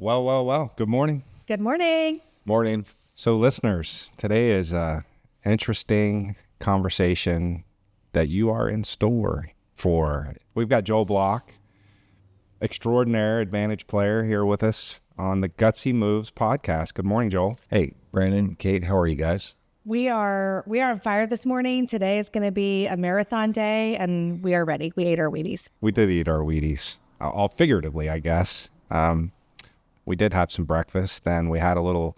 Well. Good morning. Good morning. Morning. So, listeners, today is an interesting conversation that you are in store for. We've got Joel Block, extraordinaire advantage player, here with us on the Gutsy Moves podcast. Good morning, Joel. Hey, Brandon, Kate, how are you guys? We are on fire this morning. Today is going to be a marathon day, and we are ready. We ate our Wheaties. We did eat our Wheaties, all figuratively, I guess. We did have some breakfast, then we had a little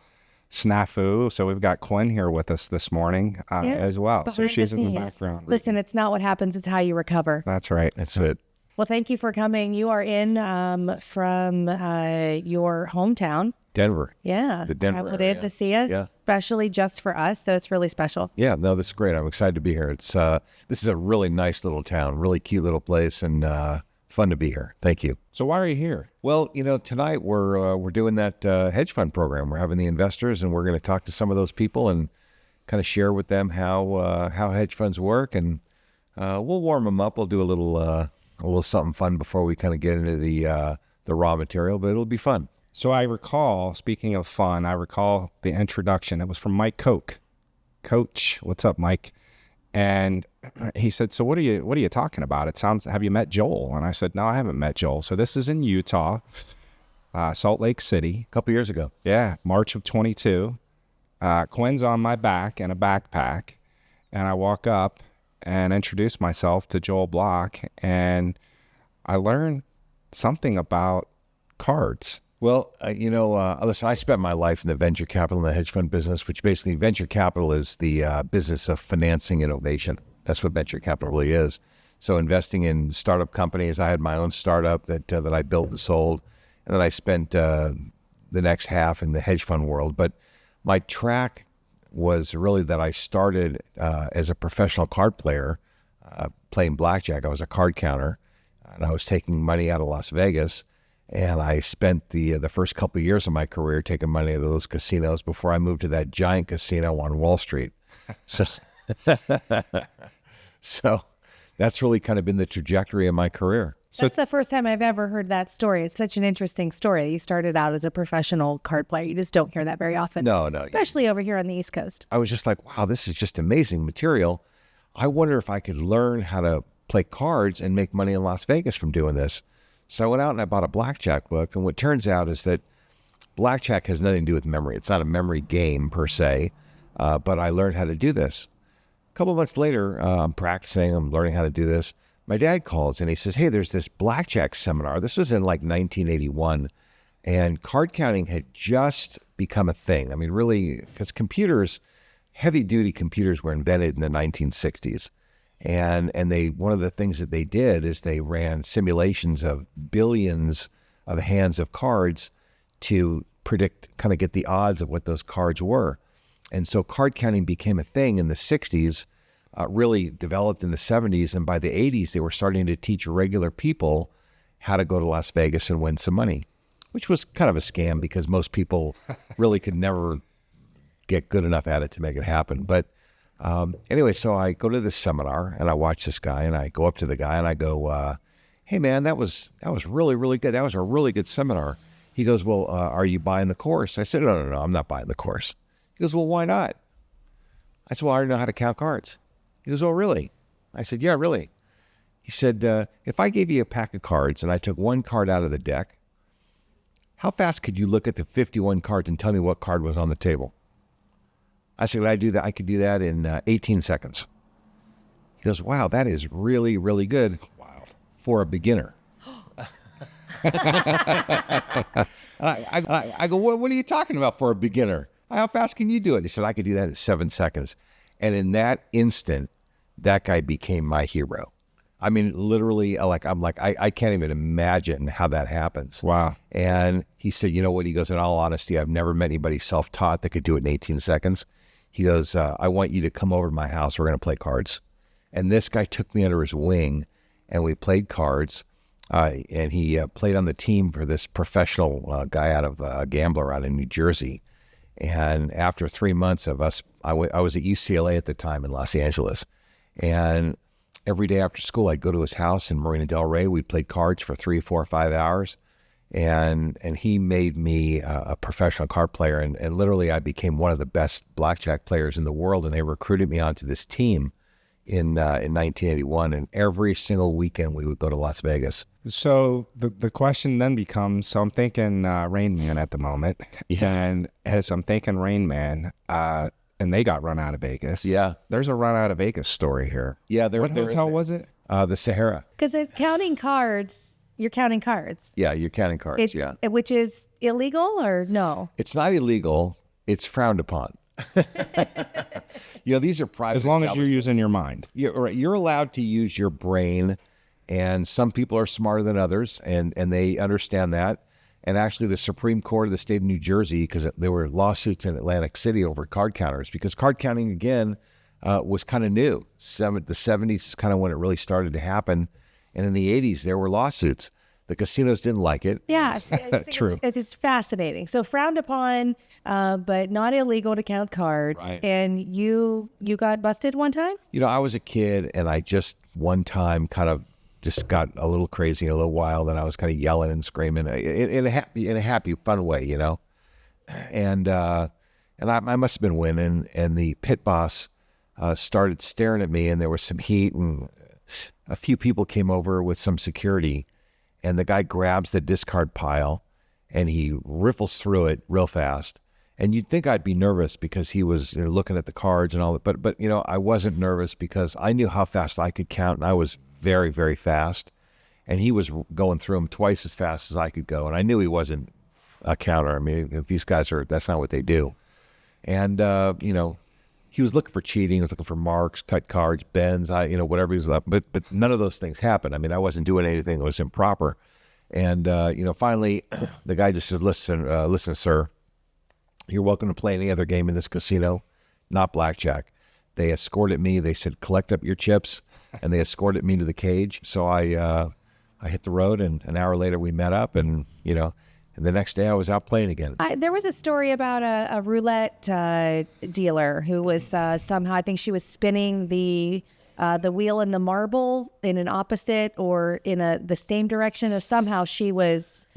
snafu. So we've got Quinn here with us this morning as well. So she's in the background. Listen, it's not what happens, it's how you recover. That's right. That's it. Well, thank you for coming. You are in from your hometown. Denver. Yeah. The Denver traveled area. in to see us, especially just for us. So it's really special. Yeah, no, this is great. I'm excited to be here. It's this is a really nice little town, really cute little place, and fun to be here. Thank you. So why are you here? Well, tonight we're doing that hedge fund program. We're having the investors, and we're going to talk to some of those people and kind of share with them how hedge funds work, and we'll warm them up. We'll do a little something fun before we kind of get into the raw material, but it'll be fun. So I recall, speaking of fun, the introduction. It was from Mike Koch. Coach, what's up, Mike? And he said, so what are you talking about? Have you met Joel? And I said, no, I haven't met Joel. So this is in Utah, Salt Lake City. A couple years ago. Yeah, March of 22. Quinn's on my back in a backpack. And I walk up and introduce myself to Joel Block. And I learned something about cards. Well, listen, I spent my life in the venture capital and the hedge fund business, which basically venture capital is the business of financing innovation. That's what venture capital really is. So investing in startup companies. I had my own startup that I built and sold, and then I spent the next half in the hedge fund world. But my track was really that I started as a professional card player, playing blackjack. I was a card counter, and I was taking money out of Las Vegas. And I spent the first couple of years of my career taking money out of those casinos before I moved to that giant casino on Wall Street. So that's really kind of been the trajectory of my career. That's the first time I've ever heard that story. It's such an interesting story. You started out as a professional card player. You just don't hear that very often. No. Especially over here on the East Coast. I was just like, wow, this is just amazing material. I wonder if I could learn how to play cards and make money in Las Vegas from doing this. So I went out and I bought a blackjack book, and what turns out is that blackjack has nothing to do with memory. It's not a memory game per se, but I learned how to do this. A couple of months later, I'm practicing, I'm learning how to do this. My dad calls and he says, hey, there's this blackjack seminar. This was in like 1981, and card counting had just become a thing. I mean, really, because heavy-duty computers were invented in the 1960s. And one of the things that they did is they ran simulations of billions of hands of cards to predict, kind of get the odds of what those cards were. And so card counting became a thing in the 60s, really developed in the 70s. And by the 80s, they were starting to teach regular people how to go to Las Vegas and win some money, which was kind of a scam because most people really could never get good enough at it to make it happen. But anyway, so I go to this seminar and I watch this guy, and I go up to the guy and I go, hey man, that was really, really good. That was a really good seminar. He goes, well, are you buying the course? I said, no, I'm not buying the course. He goes, well, why not? I said, well, I already know how to count cards. He goes, oh, really? I said, yeah, really. He said, if I gave you a pack of cards and I took one card out of the deck, how fast could you look at the 51 cards and tell me what card was on the table? I said, would I do that? I could do that in 18 seconds. He goes, wow, that is really, really good. Wow. For a beginner. I go, what are you talking about for a beginner? How fast can you do it? He said, I could do that in 7 seconds. And in that instant, that guy became my hero. I mean, literally, I can't even imagine how that happens. Wow. And he said, you know what? He goes, in all honesty, I've never met anybody self-taught that could do it in 18 seconds. He goes, I want you to come over to my house. We're going to play cards. And this guy took me under his wing, and we played cards. And he played on the team for this professional guy out of a gambler out in New Jersey. And after 3 months of us, I was at UCLA at the time in Los Angeles. And every day after school, I'd go to his house in Marina Del Rey. We'd play cards for 3, 4, 5 hours. and he made me a professional card player, and literally I became one of the best blackjack players in the world, and they recruited me onto this team in 1981, and every single weekend we would go to Las Vegas. So the question then becomes, so I'm thinking Rain Man at the moment. Yeah. And as I'm thinking Rain Man, and they got run out of Vegas. Yeah. There's a run out of Vegas story here. Yeah, What hotel was it? The Sahara. Because counting cards, you're counting cards. Yeah, you're counting cards. Yeah, Which is illegal or no? it's not illegal. It's frowned upon. These are private. As long as you're establishments. using your mind. You're allowed to use your brain, and some people are smarter than others, and they understand that. And actually, the Supreme Court of the state of New Jersey, because there were lawsuits in Atlantic City over card counters, because card counting again was kind of new. The 70s is kind of when it really started to happen, and in the 80s there were lawsuits. The casinos didn't like it. Yeah, True. It's fascinating. So frowned upon, but not illegal to count cards. Right. And you got busted one time? I was a kid, and I just one time kind of just got a little crazy, a little wild, and I was kind of yelling and screaming in a happy, fun way, And I must have been winning, and the pit boss started staring at me, and there was some heat, and a few people came over with some security, and the guy grabs the discard pile, and he riffles through it real fast. And you'd think I'd be nervous because he was looking at the cards and all that, but I wasn't nervous because I knew how fast I could count, and I was very, very fast, and he was going through them twice as fast as I could go, and I knew he wasn't a counter. I mean, if these guys that's not what they do. And he was looking for cheating, he was looking for marks, cut cards, bends, whatever he was up, but none of those things happened. I mean, I wasn't doing anything that was improper. And finally, the guy just says, listen, sir, you're welcome to play any other game in this casino, not blackjack. They escorted me. They said, collect up your chips, and they escorted me to the cage. So I hit the road, and an hour later we met up, and the next day I was out playing again. There was a story about a roulette dealer who was somehow, I think she was spinning the wheel and the marble in an opposite or in the same direction, or somehow she was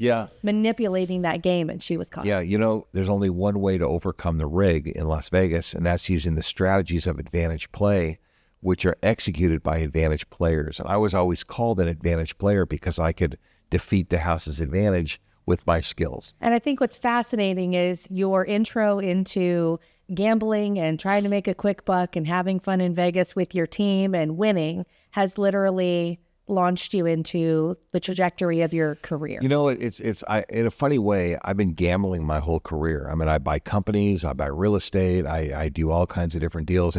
manipulating that game, and she was caught. Yeah, there's only one way to overcome the rig in Las Vegas, and that's using the strategies of advantage play, which are executed by advantage players. And I was always called an advantage player because I could defeat the house's advantage with my skills. And I think what's fascinating is your intro into gambling and trying to make a quick buck and having fun in Vegas with your team and winning has literally launched you into the trajectory of your career. It's in a funny way, I've been gambling my whole career. I mean, I buy companies, I buy real estate, I do all kinds of different deals,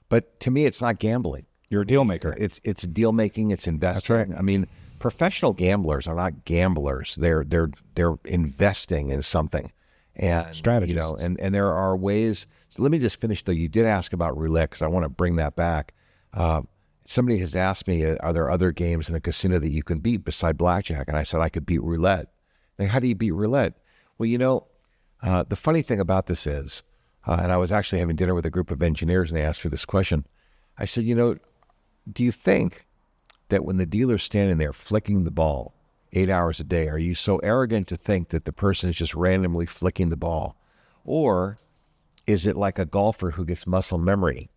but to me, it's not gambling. You're a deal maker. It's deal making, it's investing. That's right. I mean, professional gamblers are not gamblers. They're investing in something. And Strategists. and there are ways. So let me just finish though. You did ask about roulette because I want to bring that back. Somebody has asked me, are there other games in the casino that you can beat beside blackjack? And I said I could beat roulette. Like, how do you beat roulette? Well, the funny thing about this is, and I was actually having dinner with a group of engineers, and they asked me this question. I said, do you think that when the dealer's standing there flicking the ball 8 hours a day, are you so arrogant to think that the person is just randomly flicking the ball? Or is it like a golfer who gets muscle memory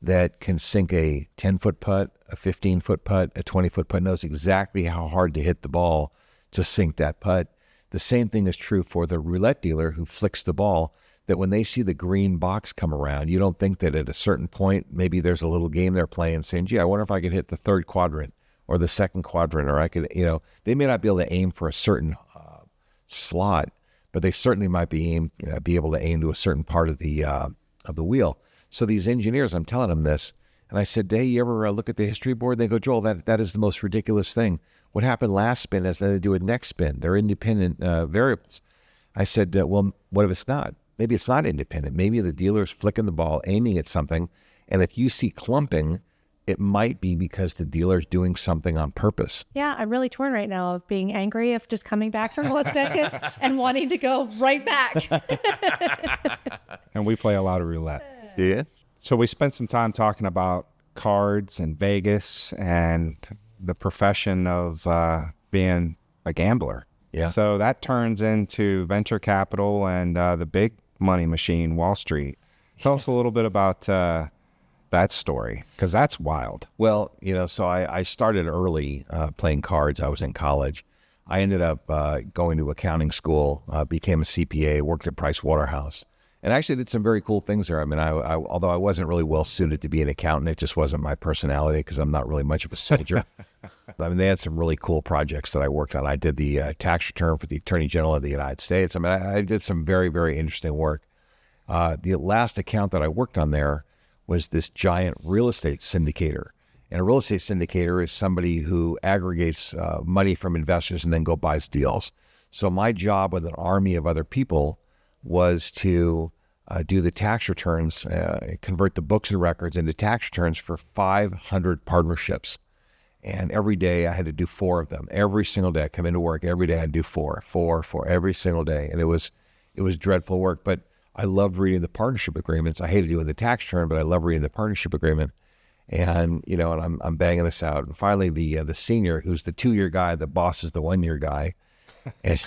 that can sink a 10-foot putt, a 15-foot putt, a 20-foot putt, knows exactly how hard to hit the ball to sink that putt? The same thing is true for the roulette dealer who flicks the ball, that when they see the green box come around, you don't think that at a certain point, maybe there's a little game they're playing saying, gee, I wonder if I could hit the third quadrant or the second quadrant, or I could, they may not be able to aim for a certain slot, but they certainly might be able to aim to a certain part of the wheel. So these engineers, I'm telling them this, and I said, hey, you ever look at the history board? They go, Joel, that is the most ridiculous thing. What happened last spin has nothing to do with next spin. They're independent variables. I said, well, what if it's not? Maybe it's not independent. Maybe the dealer's flicking the ball, aiming at something, and if you see clumping, it might be because the dealer's doing something on purpose. Yeah, I'm really torn right now of being angry of just coming back from Las Vegas and wanting to go right back. And we play a lot of roulette. Yeah. So we spent some time talking about cards and Vegas and the profession of being a gambler. Yeah. So that turns into venture capital and the big money machine, Wall Street. Tell us a little bit about that story, because that's wild. Well, so I started early playing cards. I was in college. I ended up going to accounting school, became a CPA, worked at Price Waterhouse, and actually did some very cool things there. I mean, I although I wasn't really well suited to be an accountant, it just wasn't my personality because I'm not really much of a soldier. I mean, they had some really cool projects that I worked on. I did the tax return for the Attorney General of the United States. I mean, I did some very, very interesting work. The last account that I worked on there was this giant real estate syndicator. And a real estate syndicator is somebody who aggregates money from investors and then go buys deals. So my job with an army of other people was to do the tax returns, convert the books and records into tax returns for 500 partnerships. And every day I had to do 4 of them. Every single day I come into work, every day I'd do 4 every single day. And it was dreadful work, but I loved reading the partnership agreements. I hated doing the tax return, but I love reading the partnership agreement. And, and I'm banging this out. And finally, the senior, who's the 2-year guy, the boss is the 1-year guy. And,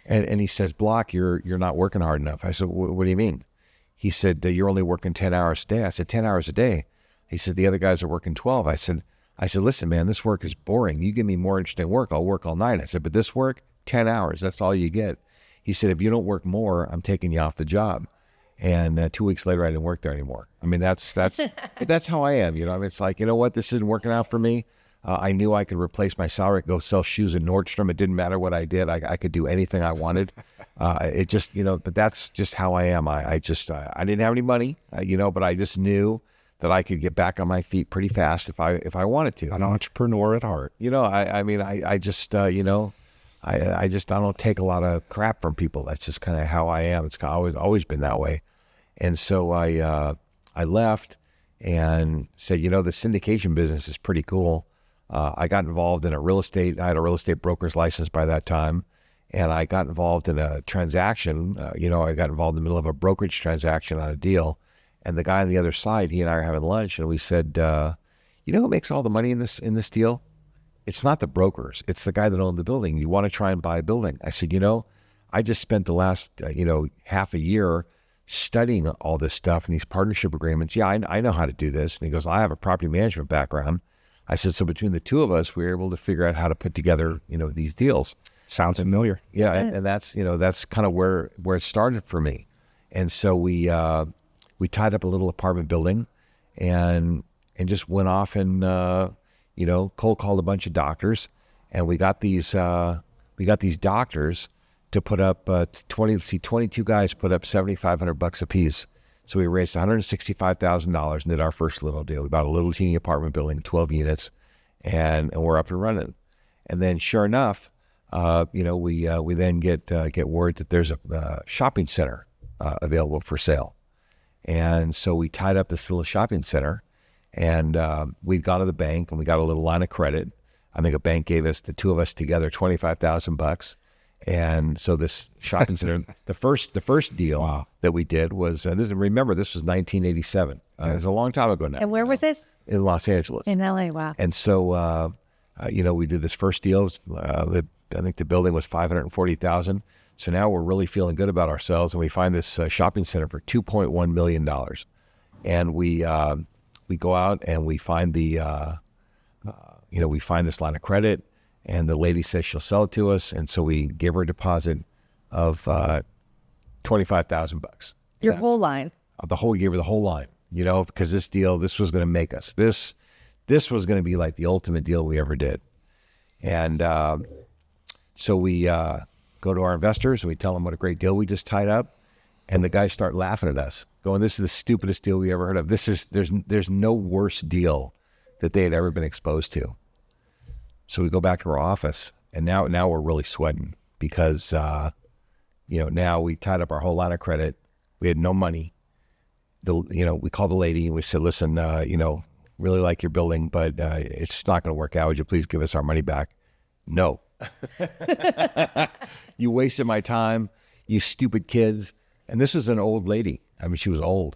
and he says, Block, you're not working hard enough. I said, what do you mean? He said, you're only working 10 hours a day. I said, 10 hours a day. He said, the other guys are working 12. I said, listen, man, this work is boring. You give me more interesting work, I'll work all night. I said, but this work, 10 hours, that's all you get. He said, if you don't work more, I'm taking you off the job. And 2 weeks later, I didn't work there anymore. I mean, that's how I am. I mean, it's like, you know what? This isn't working out for me. I knew I could replace my salary, go sell shoes at Nordstrom. It didn't matter what I did. I could do anything I wanted. It just, but that's just how I am. I didn't have any money, but I just knew that I could get back on my feet pretty fast if I wanted to. An entrepreneur at heart. I don't take a lot of crap from people. That's just kind of how I am. It's always been that way. And so I left and said, the syndication business is pretty cool. I got involved in I had a real estate broker's license by that time. And I got involved in a transaction. I got involved in the middle of a brokerage transaction on a deal. And the guy on the other side, he and I are having lunch, and we said, who makes all the money in this deal? It's not the brokers. It's the guy that owned the building. You want to try and buy a building. I said, I just spent the last, half a year studying all this stuff and these partnership agreements. Yeah, I know how to do this. And he goes, I have a property management background. I said, so between the two of us, we were able to figure out how to put together, these deals. Sounds familiar. Yeah. And that's kind of where it started for me. And so we tied up a little apartment building and just went off and, cold called a bunch of doctors, and we got these doctors to put up 22 guys put up $7,500 a piece. So we raised $165,000 and did our first little deal. We bought a little teeny apartment building, 12 units, and we're up and running. And then sure enough, we then get word that there's a shopping center available for sale. And so we tied up this little shopping center, and we'd gone to the bank and we got a little line of credit. I think a bank gave us, the two of us together, $25,000. And so this shopping center, the first deal that we did was, remember, this was 1987. It was a long time ago now. And where was this? In Los Angeles. In LA, wow. And so, we did this first deal. I think the building was $540,000. So now we're really feeling good about ourselves, and we find this shopping center for $2.1 million. And we go out and we find we find this line of credit, and the lady says she'll sell it to us. And so we give her a deposit of $25,000. Your whole line. We gave her the whole line, because this was going to make us. This was going to be like the ultimate deal we ever did. And so we go to our investors and we tell them what a great deal we just tied up. And the guys start laughing at us, going, this is the stupidest deal we ever heard of. There's no worse deal that they had ever been exposed to. So we go back to our office, and now we're really sweating because, now we tied up our whole line of credit. We had no money. We called the lady and we said, listen, really like your building, but it's not going to work out. Would you please give us our money back? No. You wasted my time, you stupid kids. And this was an old lady. I mean, she was old.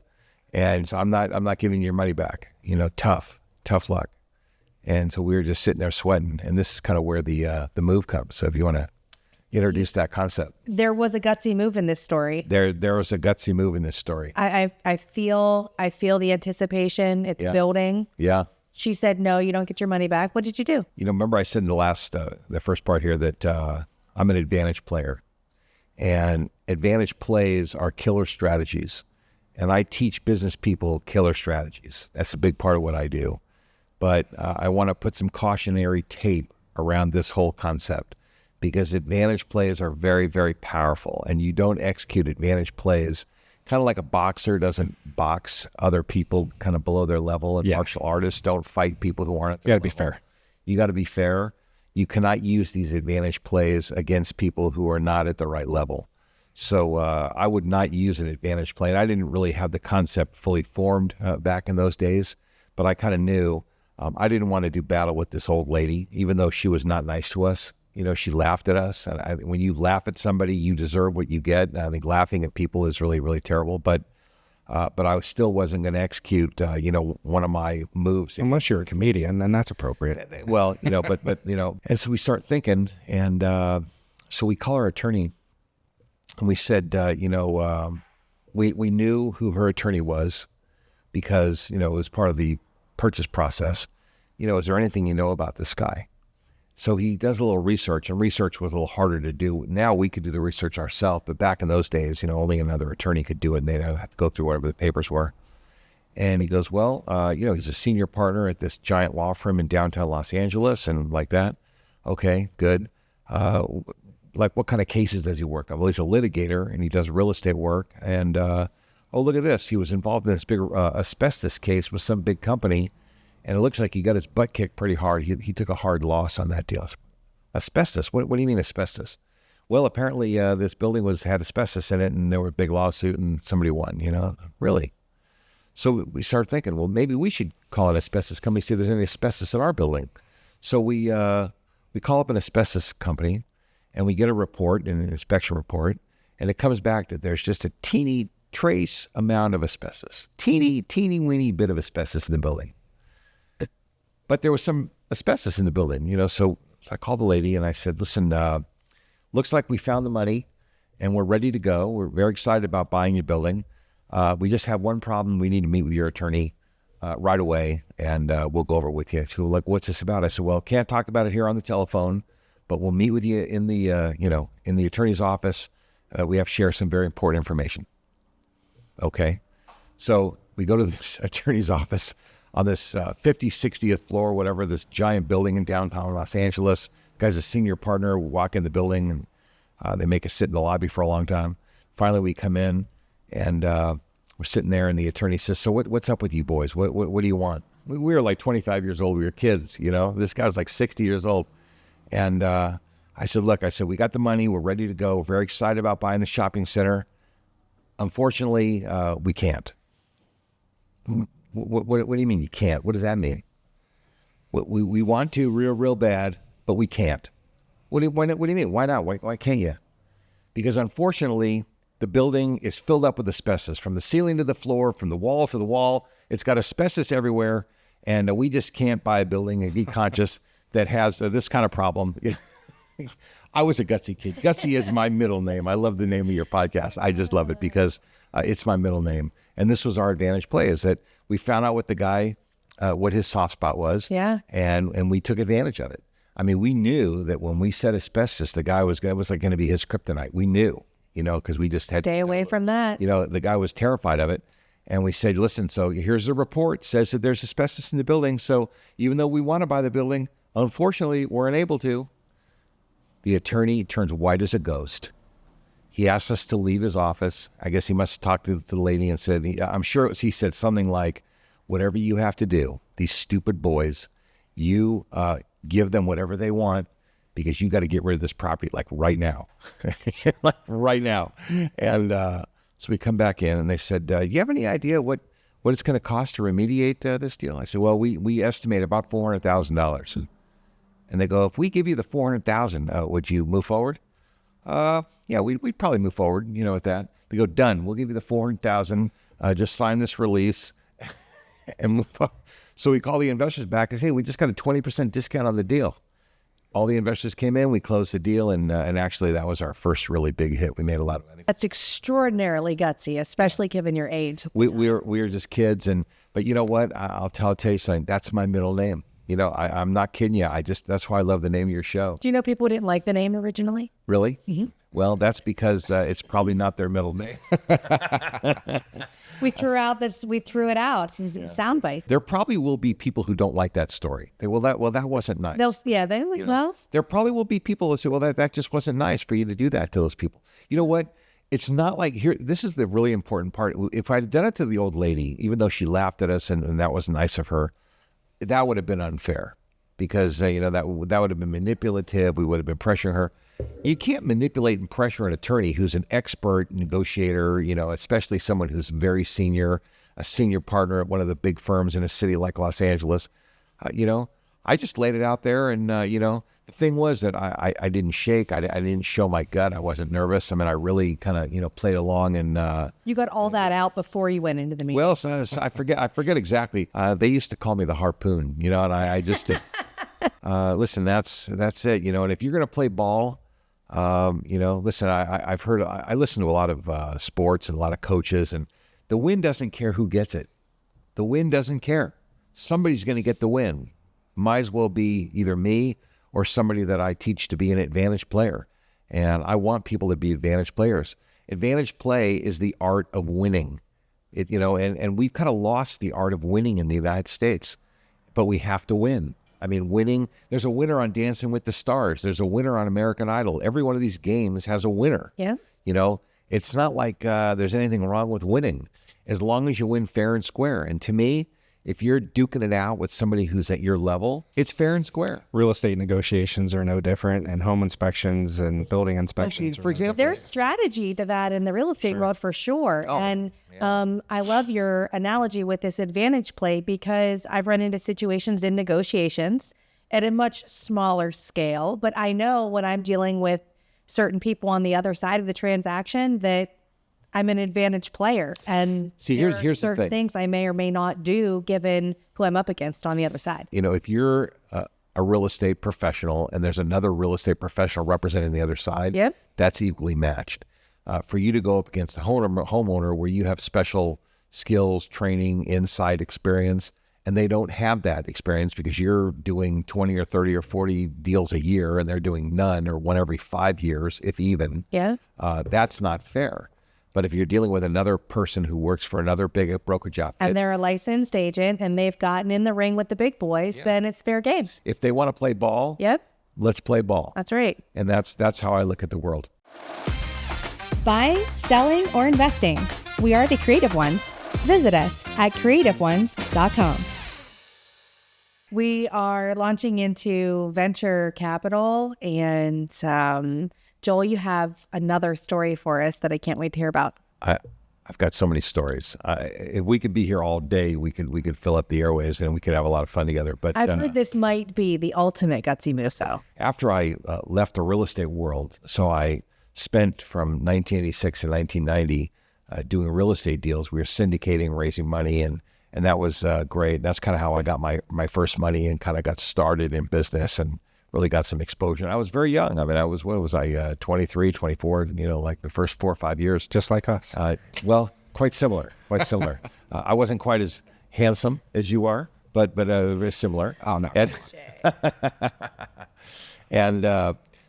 And so I'm not giving you your money back. Tough luck. And so we were just sitting there sweating. And this is kind of where the move comes. So if you want to introduce that concept. There was a gutsy move in this story. There was a gutsy move in this story. I feel the anticipation. It's building. Yeah. She said, no, you don't get your money back. What did you do? Remember I said in the first part here that I'm an advantage player. And advantage plays are killer strategies. And I teach business people killer strategies. That's a big part of what I do. But I want to put some cautionary tape around this whole concept, because advantage plays are very, very powerful. And you don't execute advantage plays kind of like a boxer doesn't box other people kind of below their level, and martial artists don't fight people who aren't at their level. be fair. You got to be fair. You cannot use these advantage plays against people who are not at the right level. So I would not use an advantage play. And I didn't really have the concept fully formed back in those days, but I kind of knew I didn't want to do battle with this old lady, even though she was not nice to us. She laughed at us. And when you laugh at somebody, you deserve what you get. And I think laughing at people is really, really terrible. But I still wasn't going to execute, one of my moves. Unless you're a comedian, then that's appropriate. Well, and so we start thinking, and so we call our attorney, and we said, we knew who her attorney was, because, it was part of the purchase process. Is there anything you know about this guy? So he does a little research, and research was a little harder to do. Now we could do the research ourselves, but back in those days, only another attorney could do it, and they'd have to go through whatever the papers were. And he goes, well, he's a senior partner at this giant law firm in downtown Los Angeles, and like that. Okay, good. Like what kind of cases does he work on? Well, he's a litigator, and he does real estate work. And, look at this. He was involved in this big asbestos case with some big company. And it looks like he got his butt kicked pretty hard. He took a hard loss on that deal. Asbestos? What do you mean asbestos? Well, apparently this building had asbestos in it, and there was a big lawsuit, and somebody won, Really? So we started thinking, well, maybe we should call an asbestos company, see if there's any asbestos in our building. So we call up an asbestos company, and we get a report, an inspection report, and it comes back that there's just a teeny trace amount of asbestos. Teeny weeny bit of asbestos in the building. But there was some asbestos in the building, so I called the lady and I said, listen, looks like we found the money and we're ready to go. We're very excited about buying your building. We just have one problem. We need to meet with your attorney right away, and we'll go over it with you. She was like, what's this about? I said, well, can't talk about it here on the telephone, but we'll meet with you in the, in the attorney's office. We have to share some very important information. Okay. So we go to this attorney's office on this 60th floor, whatever, this giant building in downtown Los Angeles. The guy's a senior partner. We walk in the building, and they make us sit in the lobby for a long time. Finally, we come in, and we're sitting there, and the attorney says, so what's up with you boys? What do you want? We were like 25 years old. We were kids, This guy was like 60 years old. And I said, look, we got the money. We're ready to go. We're very excited about buying the shopping center. Unfortunately, we can't. What do you mean you can't? What does that mean? We want to real bad, but we can't. What do you mean? Why not? Why can't you? Because unfortunately, the building is filled up with asbestos from the ceiling to the floor, from the wall to the wall. It's got asbestos everywhere, and we just can't buy a building and be conscious that has this kind of problem. I was a Gutsy kid. Gutsy is my middle name. I love the name of your podcast. I just love it because it's my middle name. And this was our advantage play, is that we found out what the guy, what his soft spot was. Yeah. And we took advantage of it. I mean, we knew that when we said asbestos, the guy was going to be his kryptonite. We knew, because we just had stay away from that. The guy was terrified of it. And we said, listen, so here's the report, says that there's asbestos in the building. So even though we want to buy the building, unfortunately, we're unable to. The attorney turns white as a ghost. He asked us to leave his office. I guess he must have talked to the lady and said, I'm sure he said something like, whatever you have to do, these stupid boys, you give them whatever they want, because you got to get rid of this property like right now. Like right now. And so we come back in and they said, do you have any idea what it's going to cost to remediate this deal? I said, well, we estimate about $400,000. And they go, if we give you the $400,000, would you move forward? Yeah, we'd probably move forward, with that. They go, done. We'll give you the $400,000. Just sign this release and move on. So we call the investors back and say, hey, we just got a 20% discount on the deal. All the investors came in, we closed the deal, and actually that was our first really big hit. We made a lot of money. That's extraordinarily gutsy, especially given your age. We were just kids, but you know what? I'll tell you something. That's my middle name. You know, I'm not kidding you. That's why I love the name of your show. Do you know people didn't like the name originally? Really? Mm-hmm. Well, that's because it's probably not their middle name. We threw it out. It's a soundbite. There probably will be people who don't like that story. They that wasn't nice. There probably will be people who say, well, that just wasn't nice for you to do that to those people. You know what? It's not like here. This is the really important part. If I'd done it to the old lady, even though she laughed at us and that was nice of her, that would have been unfair because that would have been manipulative. We would have been pressuring her. You can't manipulate and pressure an attorney who's an expert negotiator, especially someone who's very senior, a senior partner at one of the big firms in a city like Los Angeles. I just laid it out there, and the thing was that I didn't shake. I didn't show my gut. I wasn't nervous. I mean, I really kind of played along, and you got all that out before you went into the meeting. Well, so I forget exactly. They used to call me the harpoon, and I just listen. That's it, And if you're going to play ball. Listen, I've heard, I listen to a lot of sports and a lot of coaches, and the win doesn't care who gets it. The win doesn't care. Somebody's going to get the win. Might as well be either me or somebody that I teach to be an advantage player. And I want people to be advantage players. Advantage play is the art of winning. And we've kind of lost the art of winning in the United States, but we have to win. I mean, winning, there's a winner on Dancing with the Stars. There's a winner on American Idol. Every one of these games has a winner. Yeah. It's not like there's anything wrong with winning as long as you win fair and square. And to me, if you're duking it out with somebody who's at your level, it's fair and square. Real estate negotiations are no different, and home inspections and building inspections. For example, there's strategy to that in the real estate world for sure. Oh, and I love your analogy with this advantage play because I've run into situations in negotiations at a much smaller scale. But I know when I'm dealing with certain people on the other side of the transaction that I'm an advantage player, and here's certain the thing. things I may or may not do given who I'm up against on the other side. If you're a real estate professional and there's another real estate professional representing the other side, Yep. That's equally matched. For you to go up against a homeowner where you have special skills, training, insight, experience, and they don't have that experience because you're doing 20 or 30 or 40 deals a year and they're doing none or one every 5 years, if even, that's not fair. But if you're dealing with another person who works for another big brokerage outfit, and they're a licensed agent and they've gotten in the ring with the big boys, then it's fair game. if they want to play ball, let's play ball. That's right. And that's how I look at the world. Buying, selling, or investing. We are the Creative Ones. Visit us at creativeones.com. We are launching into venture capital, and Joel, you have another story for us that I can't wait to hear about. I've got so many stories. If we could be here all day, we could fill up the airwaves and we could have a lot of fun together. But I've heard this might be the ultimate gutsy muso. After I left the real estate world, so I spent from 1986 to 1990 doing real estate deals. We were syndicating, raising money, and that was great. That's kind of how I got my first money and kind of got started in business and really got some exposure. And I was very young. I mean, what was I, 23, 24, like the first 4 or 5 years. Just like us. Well, quite similar. I wasn't quite as handsome as you are, but very similar. Oh, no. And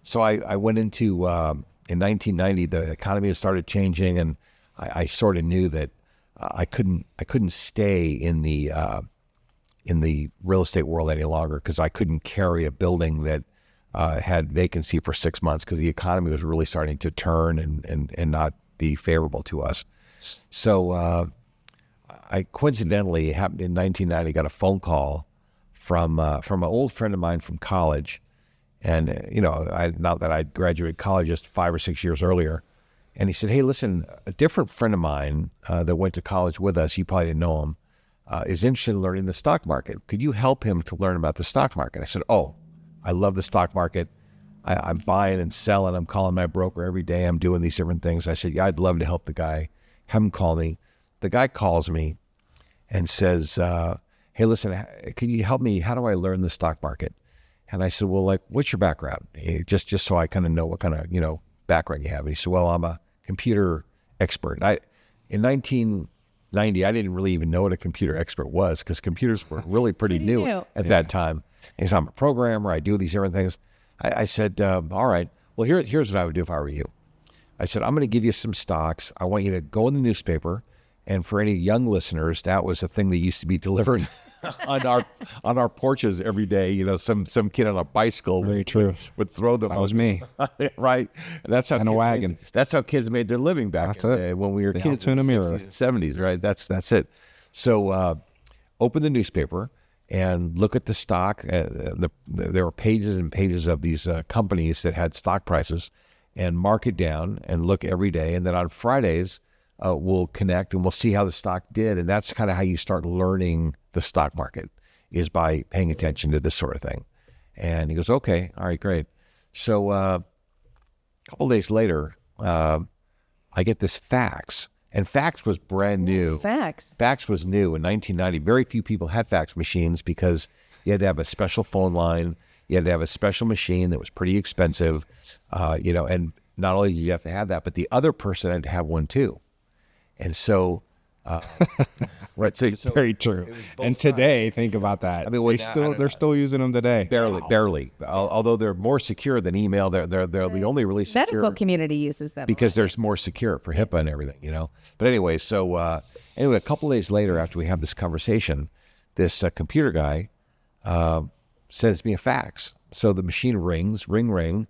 so I went into, in 1990, the economy had started changing, and I sort of knew that I couldn't stay in the real estate world any longer because I couldn't carry a building that had vacancy for 6 months because the economy was really starting to turn and not be favorable to us. So I coincidentally, it happened in 1990, got a phone call from an old friend of mine from college. And, not that I'd graduated college just 5 or 6 years earlier. And he said, hey, listen, a different friend of mine that went to college with us, you probably didn't know him, is interested in learning the stock market. Could you help him to learn about the stock market? I said, oh, I love the stock market. I'm buying and selling. I'm calling my broker every day. I'm doing these different things. I said, yeah, I'd love to help the guy. Have him call me. The guy calls me and says, hey, listen, can you help me? How do I learn the stock market? And I said, well, like, what's your background? Just so I kind of know what kind of, background you have. And he said, well, I'm a computer expert. In 1990, I didn't really even know what a computer expert was because computers were really pretty new at that time. He said, I'm a programmer. I do these different things. I said, all right, well, here's what I would do if I were you. I said, I'm going to give you some stocks. I want you to go in the newspaper. And for any young listeners, that was a thing that used to be delivered on our porches every day. Some kid on a bicycle Very true. would throw them. That was me. Right. And that's how In a wagon. That's how kids made their living back in the day when we were kids in a mirror. 60s and 70s, right? That's it. So open the newspaper and look at the stock. There were pages and pages of these companies that had stock prices, and mark it down and look every day. And then on Fridays, we'll connect and we'll see how the stock did. And that's kind of how you start learning the stock market, is by paying attention to this sort of thing. And he goes, okay, all right, great. So a couple of days later, I get this fax. And fax was brand new. Fax. Fax was new in 1990. Very few people had fax machines because you had to have a special phone line. You had to have a special machine that was pretty expensive, and not only did you have to have that, but the other person had to have one too. And so, right. So Very true. And today, think about that. I mean, they're still using them today. barely. Although they're more secure than email, they're the only really secure. Medical community uses them Because there's more secure for HIPAA and everything, But anyway, so a couple of days later, after we have this conversation, this computer guy sends me a fax. So the machine rings, ring,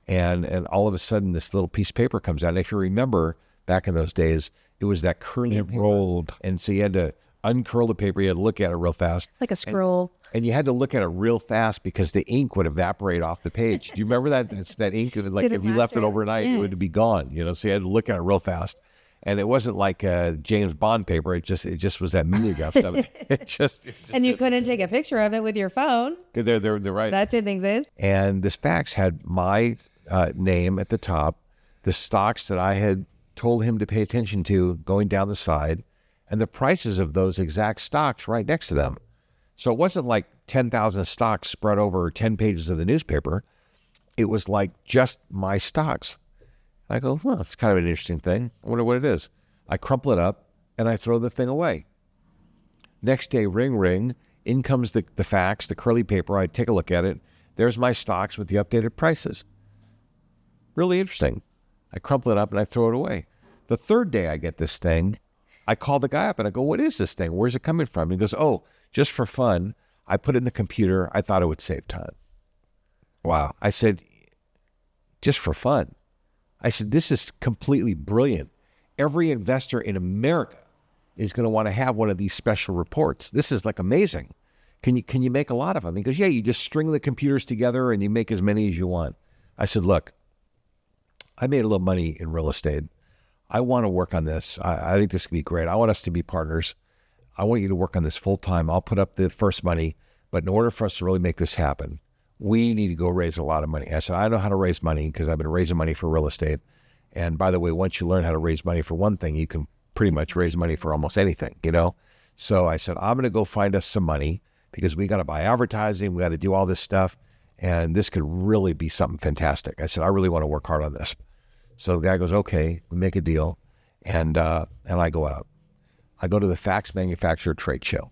and all of a sudden this little piece of paper comes out. And if you remember back in those days, it was that curly It paper. rolled. And so you had to uncurl the paper. You had to look at it real fast. like a scroll. And you had to look at it real fast because the ink would evaporate off the page. Do you remember that? It's that ink, like Did it if you left it last overnight, it yes. would be gone. So you had to look at it real fast. And it wasn't like James Bond paper. It just was that mimeograph stuff. It just And you couldn't take a picture of it with your phone. they're right. That didn't exist. And this fax had my name at the top, the stocks that I had told him to pay attention to going down the side, and the prices of those exact stocks right next to them. So it wasn't like 10,000 stocks spread over 10 pages of the newspaper. It was like just my stocks. I go, well, it's kind of an interesting thing. I wonder what it is. I crumple it up and I throw the thing away. Next day, ring, in comes the fax, the curly paper. I take a look at it. There's my stocks with the updated prices. Really interesting. I crumple it up and I throw it away. The third day I get this thing, I call the guy up and I go, what is this thing? Where's it coming from? And he goes, oh, just for fun, I put it in the computer. I thought it would save time. Wow. I said, just for fun. I said, this is completely brilliant. Every investor in America is going to want to have one of these special reports. This is like amazing. Can you make a lot of them? He goes, yeah, you just string the computers together and you make as many as you want. I said, look, I made a little money in real estate. I want to work on this. I think this could be great. I want us to be partners. I want you to work on this full time. I'll put up the first money, but in order for us to really make this happen, we need to go raise a lot of money. I said, I know how to raise money because I've been raising money for real estate. And by the way, once you learn how to raise money for one thing, you can pretty much raise money for almost anything, So I said, I'm going to go find us some money because we got to buy advertising. We got to do all this stuff. And this could really be something fantastic. I said, I really want to work hard on this. So the guy goes, okay, we make a deal. And I go out. I go to the fax manufacturer trade show.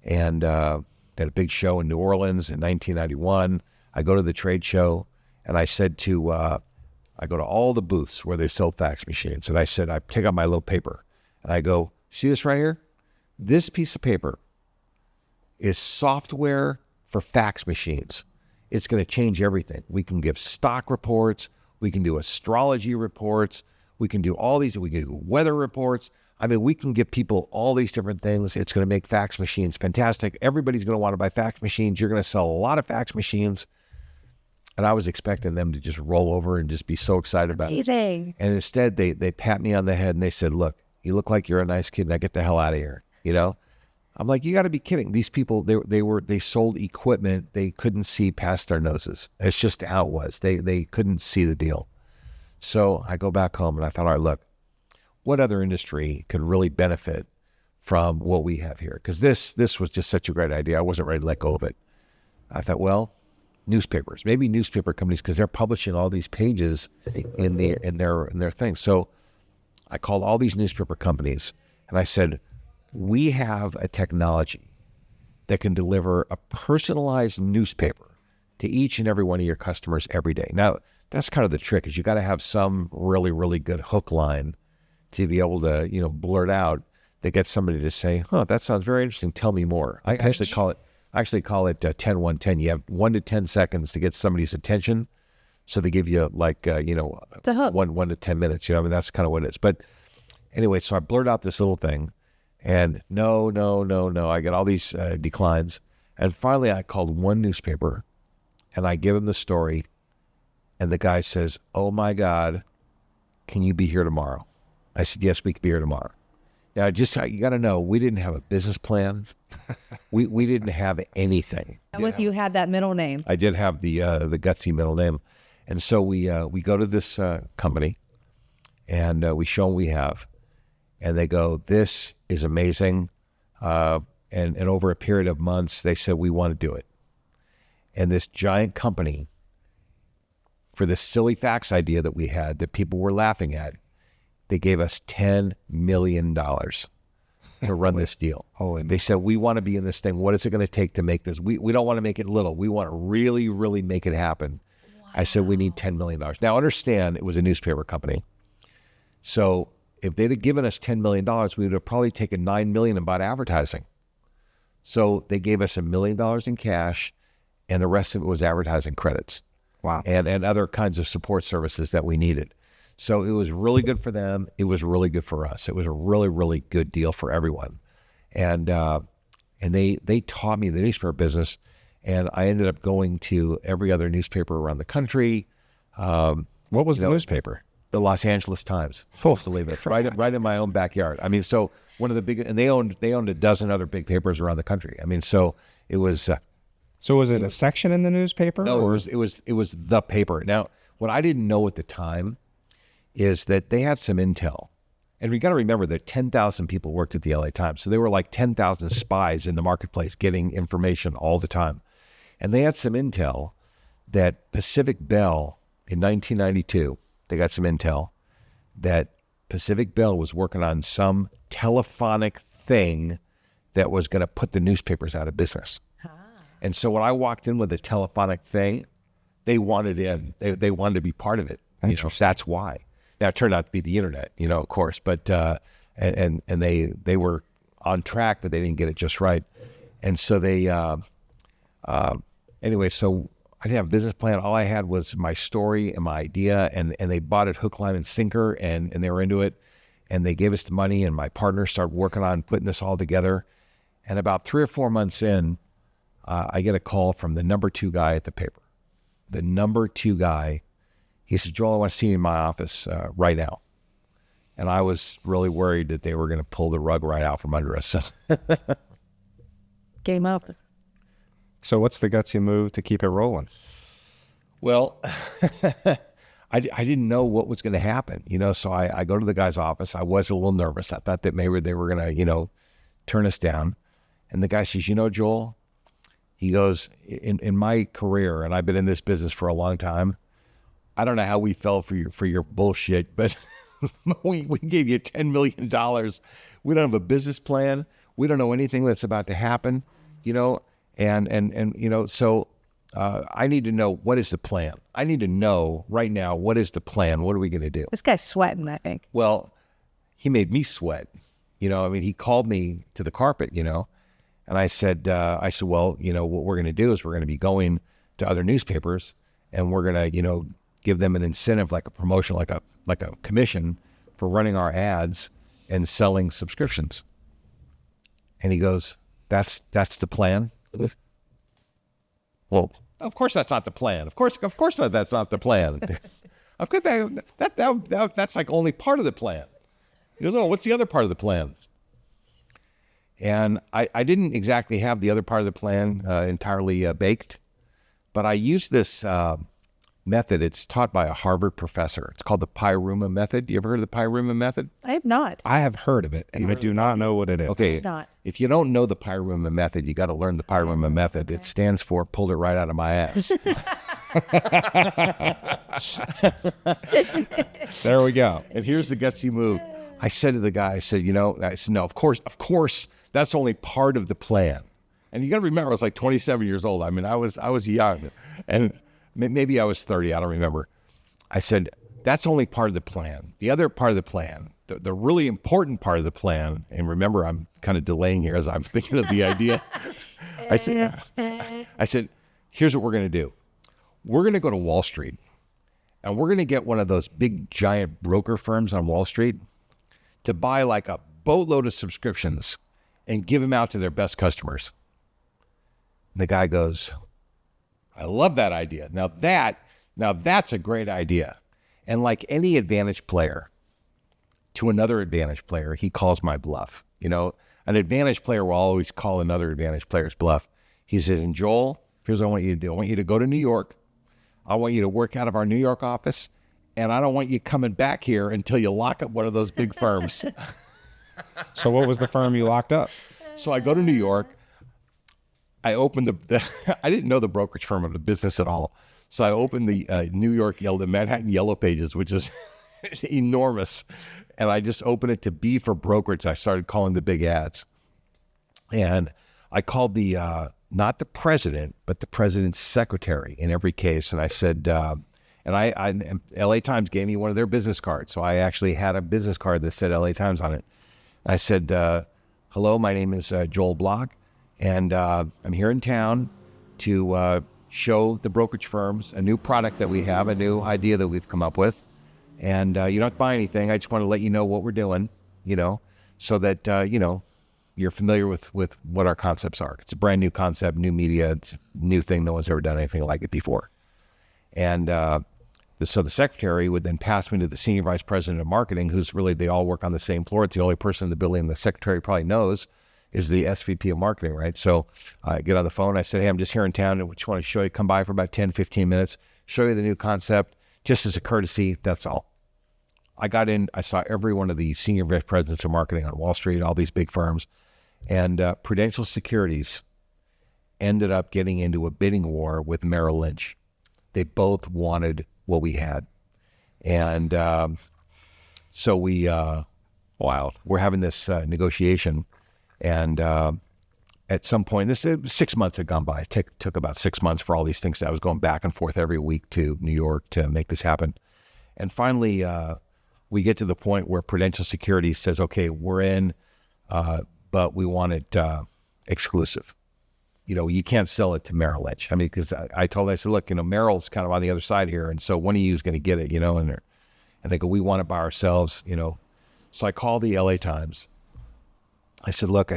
And they had a big show in New Orleans in 1991. I go to the trade show and I said I go to all the booths where they sell fax machines. And I said, I take out my little paper and I go, see this right here? This piece of paper is software for fax machines. It's going to change everything. We can give stock reports. We can do astrology reports. We can do all these. We can do weather reports. I mean, we can give people all these different things. It's going to make fax machines fantastic. Everybody's going to want to buy fax machines. You're going to sell a lot of fax machines. And I was expecting them to just roll over and just be so excited about it. Amazing. And instead, they pat me on the head and they said, look, you look like you're a nice kid. Now get the hell out of here. I'm like, you got to be kidding. These people, they sold equipment. They couldn't see past their noses. It's just how it was. They couldn't see the deal. So I go back home and I thought, all right, look, what other industry could really benefit from what we have here. Because this was just such a great idea. I wasn't ready to let go of it. I thought, well, newspapers, maybe newspaper companies, because they're publishing all these pages in their things. So I called all these newspaper companies and I said, we have a technology that can deliver a personalized newspaper to each and every one of your customers every day. Now, that's kind of the trick, is you got to have some really, really good hook line to be able to, blurt out that gets somebody to say, that sounds very interesting. Tell me more. I actually call it 10-1-10. You have 1 to 10 seconds to get somebody's attention. So they give you It's a hook. 1 to 10 minutes. That's kind of what it is. But anyway, so I blurt out this little thing, and no. I get all these declines. And finally I called one newspaper and I give him the story. And the guy says, oh my God, can you be here tomorrow? I said, yes, we can be here tomorrow. Now, you got to know, we didn't have a business plan. we didn't have anything. You had that middle name. I did have the Gutsy middle name. And so we go to this company and we show them what we have. And they go, this is amazing. And over a period of months, they said, we want to do it. And this giant company, for this silly fax idea that we had that people were laughing at, they gave us $10 million to run this deal. They said, we want to be in this thing. What is it going to take to make this? We don't want to make it little. We want to really, really make it happen. Wow. I said, we need $10 million. Now, understand, it was a newspaper company. So if they'd have given us $10 million, we would have probably taken $9 million and bought advertising. So they gave us $1 million in cash, and the rest of it was advertising credits. Wow. And other kinds of support services that we needed. So it was really good for them. It was really good for us. It was a really, really good deal for everyone. And they taught me the newspaper business, and I ended up going to every other newspaper around the country. What was the newspaper? The Los Angeles Times. Believe it, right in my own backyard. I mean, so one of the big, and they owned a dozen other big papers around the country. I mean, so it was. So was it a section in the newspaper? No, it was the paper. Now, what I didn't know at the time is that they had some intel. And we got to remember that 10,000 people worked at the LA Times. So they were like 10,000 spies in the marketplace getting information all the time. And they had some intel that Pacific Bell in 1992, they got some intel that Pacific Bell was working on some telephonic thing that was going to put the newspapers out of business. And so when I walked in with a telephonic thing, they wanted in. They wanted to be part of it. That's why. Now it turned out to be the internet, of course. But and they were on track, but they didn't get it just right. And so they anyway. So I didn't have a business plan. All I had was my story and my idea, and they bought it hook, line, and sinker, and they were into it. And they gave us the money, and my partner started working on putting this all together. And about 3 or 4 months in, I get a call from the number 2 guy at the paper. The number 2 guy, he said, Joel, I want to see you in my office right now. And I was really worried that they were going to pull the rug right out from under us. Game up. So what's the gutsy move to keep it rolling? Well, I didn't know what was going to happen, so I go to the guy's office. I was a little nervous. I thought that maybe they were going to, turn us down. And the guy says, Joel, he goes, in my career, and I've been in this business for a long time, I don't know how we fell for your bullshit, but we gave you $10 million. We don't have a business plan. We don't know anything that's about to happen, so I need to know, what is the plan? I need to know right now, what is the plan? What are we going to do? This guy's sweating, I think. Well, he made me sweat. He called me to the carpet, and I said, well, what we're going to do is we're going to be going to other newspapers, and we're going to, give them an incentive, like a promotion, like a commission for running our ads and selling subscriptions. And he goes, that's the plan? Well, of course that's not the plan. Of course that's not the plan. Of course that's like only part of the plan. He goes, oh, what's the other part of the plan? And I didn't exactly have the other part of the plan entirely baked, but I used this method. It's taught by a Harvard professor. It's called the Pyruma method. You ever heard of the Pyruma method? I have not. I have heard of it, and I do not know what it is. Okay. Not. If you don't know the Pyruma method, you got to learn the Pyruma method. It stands for pulled it right out of my ass. There we go. And here's the gutsy move. I said to the guy, I said, no, of course, that's only part of the plan. And you got to remember, I was like 27 years old. I mean, I was young, and maybe I was 30. I don't remember. I said, that's only part of the plan. The other part of the plan, the really important part of the plan, and remember, I'm kind of delaying here as I'm thinking of the idea. I said, here's what we're going to do. We're going to go to Wall Street, and we're going to get one of those big, giant broker firms on Wall Street to buy like a boatload of subscriptions and give them out to their best customers. And the guy goes, I love that idea. Now that's a great idea. And like any advantage player to another advantage player, he calls my bluff. An advantage player will always call another advantage player's bluff. He says, and Joel, here's what I want you to do. I want you to go to New York. I want you to work out of our New York office. And I don't want you coming back here until you lock up one of those big firms. So what was the firm you locked up? So I go to New York. I opened I didn't know the brokerage firm of the business at all. So I opened the the Manhattan Yellow Pages, which is enormous. And I just opened it to B for brokerage. I started calling the big ads. And I called not the president, but the president's secretary in every case. And I said, and LA Times gave me one of their business cards. So I actually had a business card that said LA Times on it. I said, hello, my name is Joel Block. And I'm here in town to show the brokerage firms a new product that we have, a new idea that we've come up with. And you don't have to buy anything. I just want to let you know what we're doing, so that, you're familiar with what our concepts are. It's a brand new concept, new media, it's a new thing. No one's ever done anything like it before. And so the secretary would then pass me to the senior vice president of marketing, who's really, they all work on the same floor. It's the only person in the building the secretary probably knows is the SVP of marketing, right? So I get on the phone. I said, hey, I'm just here in town. And just want to show you, come by for about 10, 15 minutes, show you the new concept, just as a courtesy. That's all. I got in, I saw every one of the senior vice presidents of marketing on Wall Street, all these big firms. And Prudential Securities ended up getting into a bidding war with Merrill Lynch. They both wanted what we had. And so we're having this negotiation. And at some point, 6 months had gone by. It took about 6 months for all these things. I was going back and forth every week to New York to make this happen. And finally, we get to the point where Prudential Securities says, okay, we're in, but we want it exclusive. You can't sell it to Merrill Lynch. I mean, because I said, look, Merrill's kind of on the other side here. And so one of you is going to get it, and they go, we want it by ourselves, So I called the LA Times. I said, look,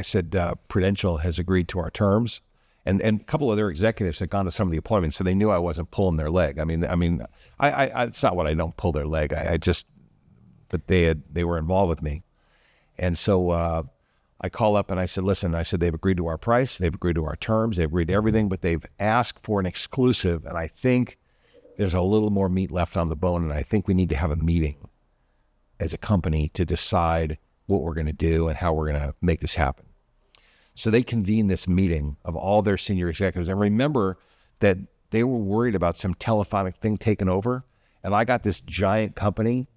Prudential has agreed to our terms. And a couple of their executives had gone to some of the appointments, so they knew I wasn't pulling their leg. I mean, it's not what I don't pull their leg. But they were involved with me. And so I call up and I said, listen, they've agreed to our price, they've agreed to our terms, they've agreed to everything, but they've asked for an exclusive. And I think there's a little more meat left on the bone. And I think we need to have a meeting as a company to decide what we're going to do and how we're going to make this happen. So they convened this meeting of all their senior executives. And remember that they were worried about some telephonic thing taking over. And I got this giant company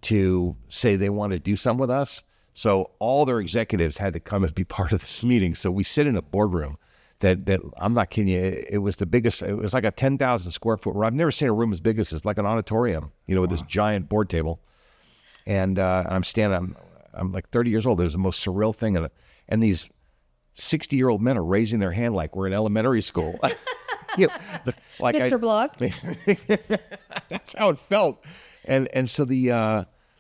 to say they want to do something with us. So all their executives had to come and be part of this meeting. So we sit in a boardroom that I'm not kidding you, it was the biggest, it was like a 10,000 square foot room. I've never seen a room as big as this, like an auditorium, with this giant board table. And I'm standing, I'm like 30 years old. It was the most surreal thing. And these 60-year-old men are raising their hand like we're in elementary school. Like Mr. Block. That's how it felt. And so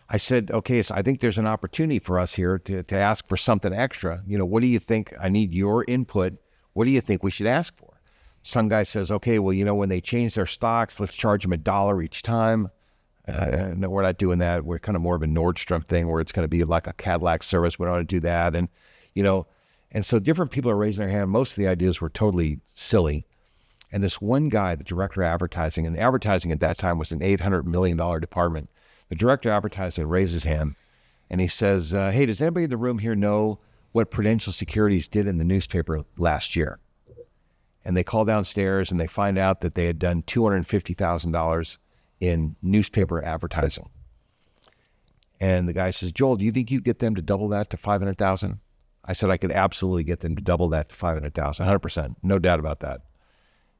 I said, okay, so I think there's an opportunity for us here to ask for something extra. What do you think? I need your input. What do you think we should ask for? Some guy says, okay, well, when they change their stocks, let's charge them $1 each time. No, we're not doing that. We're kind of more of a Nordstrom thing where it's going to be like a Cadillac service. We don't want to do that. And so different people are raising their hand. Most of the ideas were totally silly. And this one guy, the director of advertising, and advertising at that time was an $800 million department. The director of advertising raised his hand and he says, hey, does anybody in the room here know what Prudential Securities did in the newspaper last year? And they call downstairs and they find out that they had done $250,000 in newspaper advertising. And the guy says, Joel, do you think you get them to double that to 500,000? I said, I could absolutely get them to double that to 500,000, 100%, no doubt about that.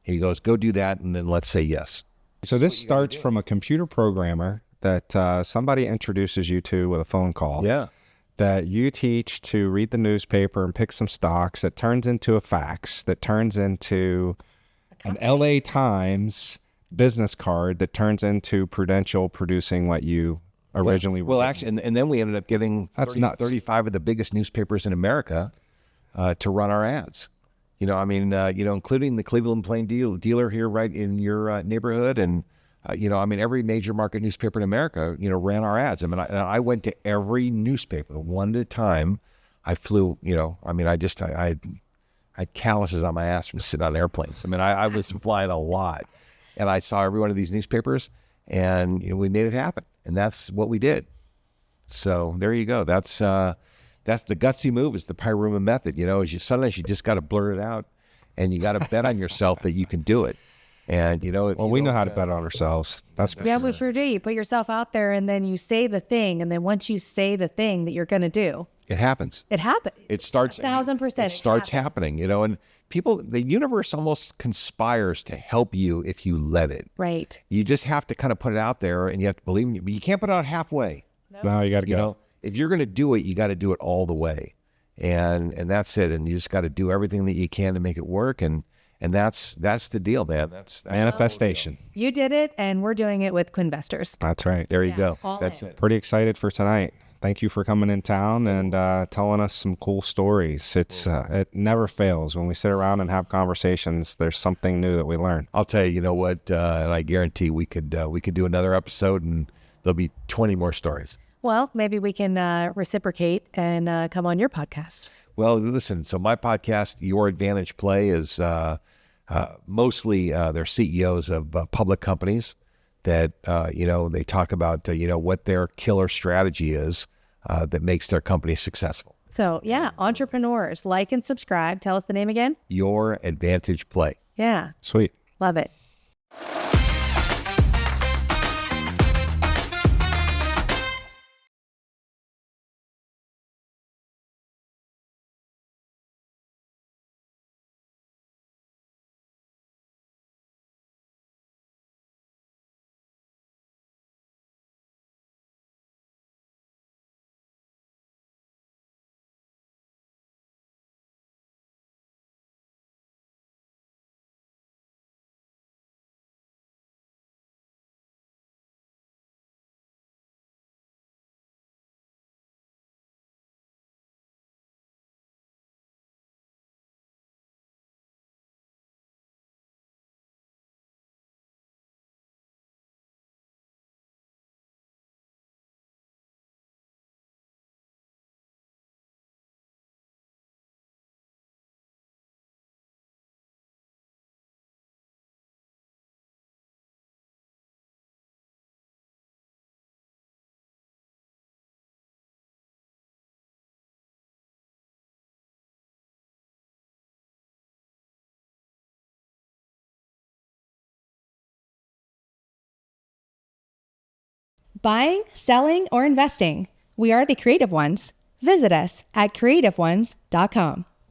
He goes, go do that, and then let's say yes. So this starts from a computer programmer that somebody introduces you to with a phone call. Yeah. That you teach to read the newspaper and pick some stocks. That turns into a fax. That turns into an LA Times business card. That turns into Prudential producing what you originally were. Well, actually, and then we ended up getting That's nuts. 35 of the biggest newspapers in America to run our ads. Including the Cleveland Plain Dealer here right in your neighborhood. And, every major market newspaper in America, ran our ads. I went to every newspaper one at a time. I flew, I had calluses on my ass from sitting on airplanes. I was flying a lot. And I saw every one of these newspapers and we made it happen. And that's what we did. So there you go. That's the gutsy move, is the Pyruma method. Sometimes you just got to blurt it out and you got to bet on yourself that you can do it. And, we know how to bet on ourselves. That's Yeah, we sure do. You put yourself out there and then you say the thing. And then once you say the thing that you're going to do, it happens. it happens. It starts 1,000%. It starts happening, and the universe almost conspires to help you if you let it. Right. You just have to kind of put it out there and you have to believe in it. But you can't put it out halfway. No, you got to go. If you're going to do it, you got to do it all the way. And that's it. And you just got to do everything that you can to make it work. And that's the deal, man. That's Manifestation. You did it, and we're doing it with Quinvestors. That's right. There you go. all That's in. it. Pretty excited for tonight. Thank you for coming in town and telling us some cool stories. It never fails. When we sit around and have conversations, there's something new that we learn. I'll tell you, what, and I guarantee we could do another episode and there'll be 20 more stories. Well, maybe we can reciprocate and come on your podcast. Well, listen, so my podcast, Your Advantage Play, is mostly they're CEOs of public companies that, they talk about, what their killer strategy is that makes their company successful. So, yeah, entrepreneurs, like and subscribe. Tell us the name again. Your Advantage Play. Yeah, Sweet. love it. Buying, selling, or investing. We are the creative ones. Visit us at creativeones.com.